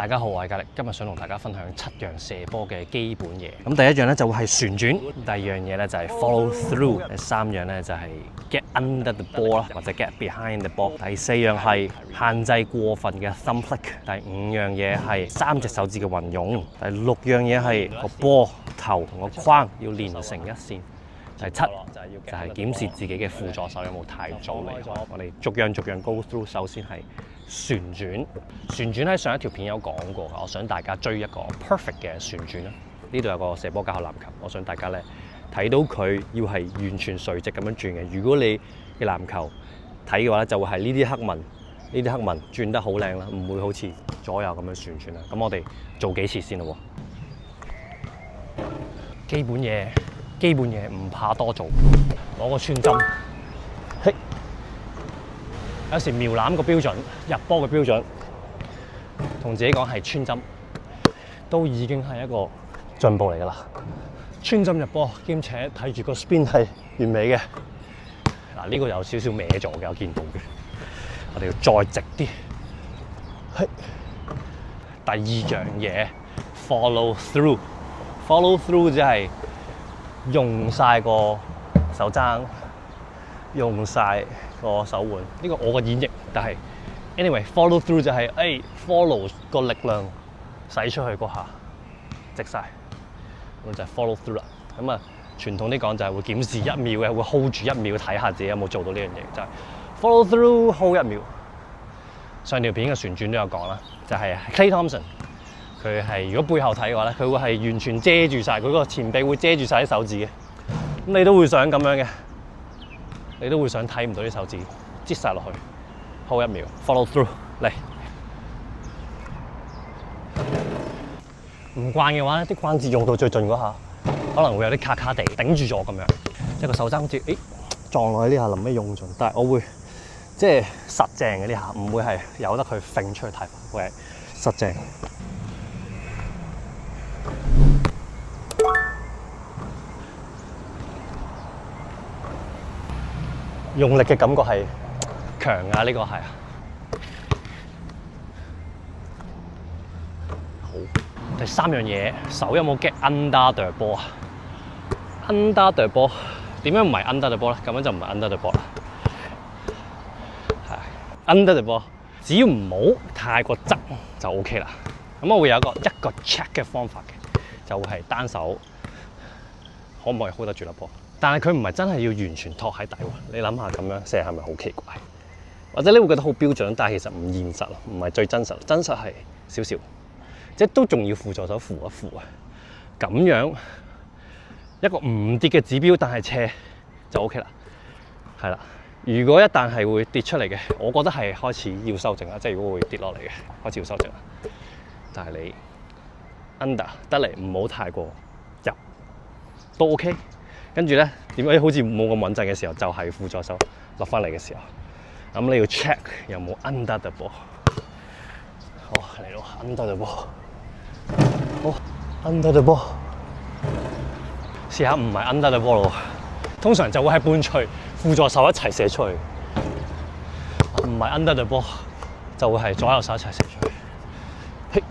大家好，我係格力，今日想同大家分享7樣射波嘅基本嘢。咁第一樣咧就會係旋轉，第二樣嘢咧就係 follow through， 第三樣咧就係 get under the ball 啦，或者 get behind the ball。第四樣係限制過分嘅 thumb flick。第五樣嘢係3隻手指嘅運用。第六樣嘢係個波頭同個框要連成一線。第七就係檢視自己嘅輔助手有冇太早離開。我哋逐樣 go through。首先係旋轉，旋轉喺上一條片有講過，我想大家追一個 perfect 嘅旋轉啦。呢度有個射波教學籃球，我想大家咧睇到佢要係完全垂直咁樣轉嘅。如果你嘅籃球睇嘅話咧，就會係呢啲黑紋轉得好靚啦，唔會好似左右咁樣旋轉啦。咁我哋做幾次先咯。基本嘢唔怕多做，攞個穿針，嘿，有時瞄籃個標準、入波嘅標準，同自己講係穿針，都已經係一個進步嚟㗎啦。穿針入波，兼且睇住個 spin 係完美嘅。嗱，呢個有少少歪咗嘅，我見到嘅。我哋要再直啲。嘿，第二樣嘢 follow through 即係用晒個手踭，用晒個手腕。呢個我個演繹，但係 anyway follow through 就係follow 個力量使出去嗰下直晒，咁就係 follow through 啦。咁啊傳統啲講就係會檢視1秒嘅，會 hold 住1秒睇下自己有冇做到呢樣嘢，就係 follow through hold 1秒。上條片嘅旋轉都有講啦，就係 Klay Thompson。佢係如果背後睇嘅話咧，佢會係完全遮住晒，佢個前臂會遮住晒啲手指嘅。咁你都會想咁樣嘅，你都會想睇唔到啲手指，擠晒落去 ，hold 1秒 ，follow through 嚟。唔慣嘅話咧，啲關節用到最盡嗰下，可能會有啲卡卡地頂住咗咁樣，即係個手踭好似撞落去呢下臨尾用盡，但係我會即係實正嘅呢下，唔會係由得佢揈出去太快，會係實正。用力嘅感覺係強啊！呢個係好。第三樣嘢，手有冇 get under the ball？under the ball 點樣唔係 under the ball 咧？咁樣就唔係 under the ball 啦。係 under the ball， 只要唔好太過側就 OK 啦。咁我會有一個 check 嘅方法嘅，就會係單手可唔可以 hold 得住粒波？但係佢唔係真係要完全托喺底喎，你諗下咁樣射係咪好奇怪？或者你會覺得好標準，但係其實唔現實咯，唔係最真實。真實係少少，即係都仲要輔助手扶一扶啊。咁樣一個唔跌嘅指標，但係斜就 OK 啦。係啦，如果一旦係會跌出嚟嘅，我覺得係開始要修正啦。即係如果會跌落嚟嘅，開始要修正啦。但係你 under 得嚟唔好太過入都 OK。跟住咧，點解好似冇咁穩陣嘅時候，就係輔助手落翻嚟嘅時候。咁你要 check 有冇 under the ball。好，嚟到 under the ball。好 ，under the ball。試下唔係 under the ball 咯。通常就會係伴隨輔助手一齊射出去。唔係 under the ball， 就會係左右手一齊射出去。嘿，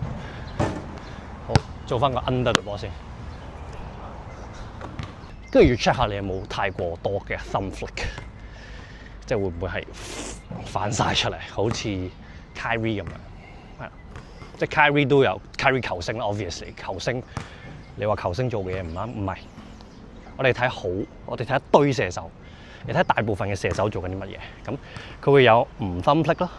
好，做翻個 under the ball 先。跟住要 check 下你有冇太過多嘅 thumb flick， 即係會唔會係反晒出嚟，好似 Kyrie 咁樣，係啦，即係 Kyrie 都有 Kyrie 球星啦 ，obviously 球星，你話球星做嘅嘢唔啱，唔係，我哋睇一堆射手，你睇大部分嘅射手做緊啲乜嘢，咁佢會有唔 thumb flick 咯，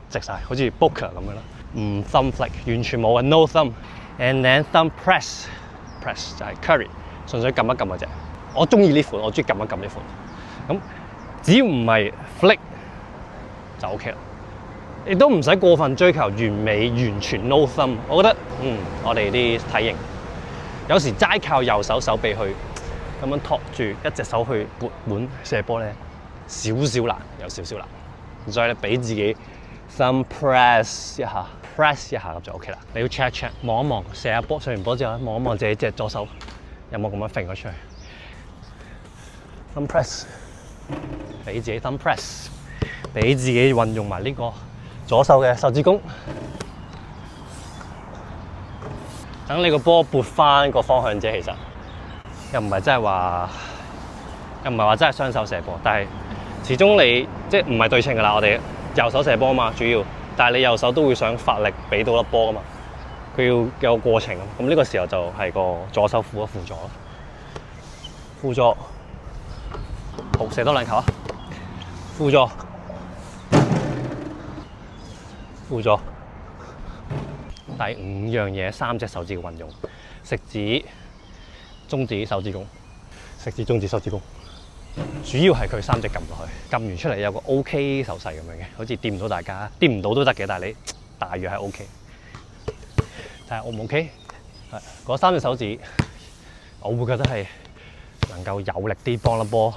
直晒，好似 Booker 咁樣啦，唔 thumb flick， 完全冇嘅 no thumb，and then thumb press 就係 Curry， 純粹撳一撳嘅啫。我中意呢款，我中意撳一撳呢款。咁只要唔係 flick 就 OK 啦。亦都唔使過分追求完美，完全 no thumb。我覺得我哋啲體型有時齋靠右手手臂去咁樣托住一隻手去撥滿射波咧，少少難，有少少難。所以咧，俾自己 thumb press 一下 ，press 一下咁就 OK 啦。你要 check 望一望射下波，射完波之後望一望自己隻左手有冇咁樣揈咗出去。thumb press， 俾自己 thumb press， 俾自己運用埋呢個左手嘅手指公。等你個波撥翻個方向啫。其實又唔係真係話，又唔係話真係雙手射波，但係始終你即係唔係對稱㗎啦。我哋右手射波啊嘛，主要，但係你右手都會想發力俾到粒波㗎嘛。佢要有個過程，咁呢個時候就係個左手輔一輔助咯。輔助，好，射多兩球啊！輔助，輔助。第5樣嘢，3隻手指嘅運用：食指、中指、手指公。食指、中指、手指公。主要係佢3隻撳落去，撳完出嚟有個 OK 手勢咁樣嘅，好似掂唔到大家，掂唔到都得嘅，但係你大約係 OK。睇下 O 唔 OK？ 係嗰3隻手指，我會覺得係能夠有力啲幫粒波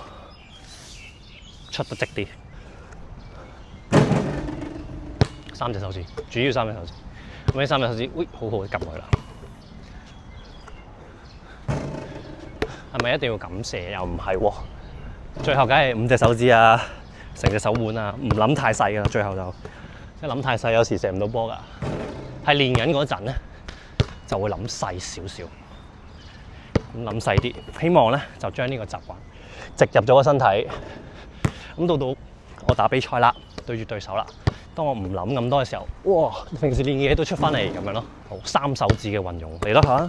出得直啲。3隻手指，主要3隻手指。咁呢3隻手指，好好撳佢啦。係咪一定要咁射？又唔係喎。最後梗係5隻手指啊，成隻手腕啊，唔諗太細㗎。最後就即係諗太細，有時射唔到波㗎。係練緊嗰陣咧，就會諗細少少，咁諗細啲，希望咧就將呢個習慣植入咗個身體。咁到我打比賽啦，對住對手啦，當我唔諗咁多嘅時候，哇！平時練嘅嘢都出翻嚟咁樣咯。好，3手指嘅運用嚟多下。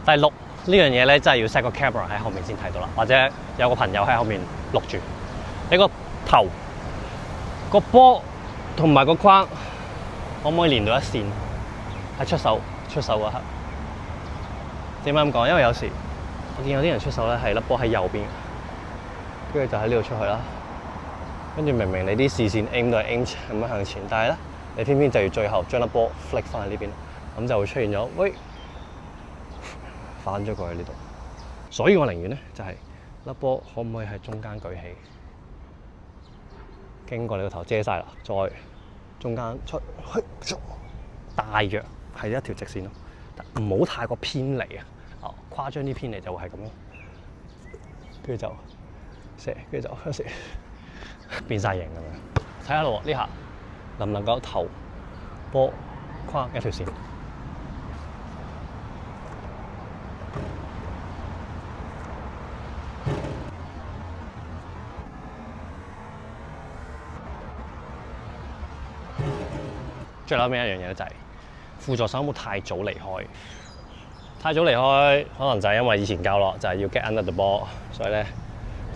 第6呢樣嘢咧，真係要 set 個 camera 喺後面先睇到啦，或者有個朋友喺後面錄住。你個頭、個波同埋個框，可唔可以連到一線？係出手嗰刻。點解咁講？因為有時我見有啲人出手咧，係粒波喺右邊，跟住就喺呢度出去啦。跟住明明你啲視線 aim 都係 aim 咁樣向前，但係咧你偏偏就要最後將粒波 flick 翻去呢邊，咁就會出現咗反咗過去呢度。所以我寧願咧就係粒波可唔可以喺中間舉起，經過你個頭遮晒啦，再中間出去，大約係一條直線咯，唔好太過偏離啊！誇張啲偏離就會係咁咯，跟住就射，跟住就有時變晒形咁樣。睇下咯，呢下能唔能夠頭波框一條線？最後尾一樣嘢咧就係輔助手有冇太早離開？太早離開，可能就係因為以前教落就係要 get under the ball， 所以咧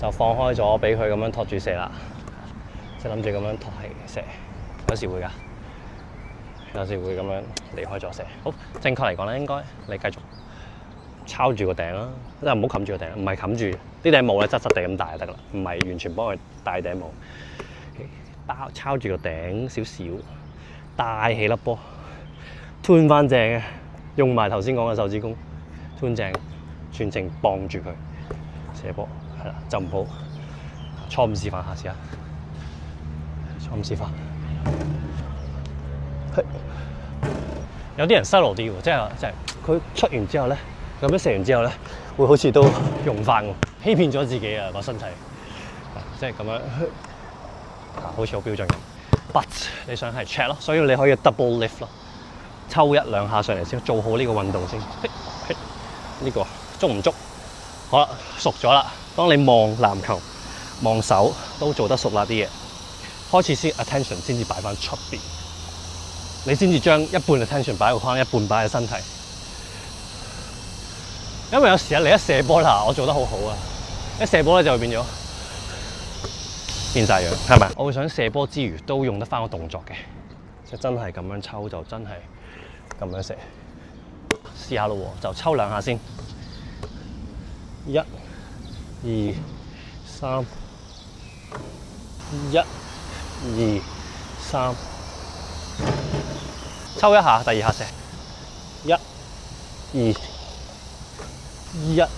就放開咗，俾佢咁樣托住射啦，即係諗住咁樣托起射。有時會㗎，有時會咁樣離開咗射。好，正確嚟講咧，應該你繼續抄住個頂啦，即係唔好冚住個頂，唔係冚住呢頂帽咧，側側地咁大就得啦，唔係完全幫佢戴頂帽。抄住個頂少少。帶起粒波，吞翻正嘅，用埋頭先講嘅手指公，吞正，全程綁住佢射波，係啦，就唔好錯誤示範，下次啊，錯誤示範。有啲人 solo 啲喎，即係佢出完之後咧，咁樣射完之後咧，會好似都用翻喎，欺騙咗自己啊個身體，即係咁樣，好似好標準咁。But 你想係 check 咯，所以你可以 double lift 咯，抽1、2下上嚟先，做好呢個運動先。呢個捉唔捉？好啦，熟咗啦。當你望籃球、望手都做得熟啦啲嘢，開始先 attention 先至擺翻出邊，你先至將一半 attention 擺喺個框，一半擺喺身體。因為有時你一射波啦，我做得好好啊，一射波咧就會變咗。變晒樣，係咪？我會想射波之餘都用得翻個動作嘅，即係真係咁樣抽就真係咁樣射。試下咯喎，就抽2下先，1、2、3，1、2、3，抽1下，第2下射，1、2、1。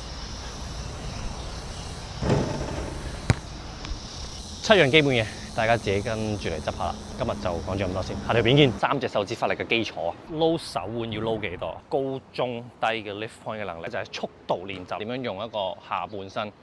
7樣基本嘢，大家自己跟住嚟執下啦。今日就講咗咁多先，下條片見。3隻手指發力嘅基礎啊，撈手腕要撈幾多？高、中、低嘅 lift point 嘅能力就係速度練習，點樣用一個下半身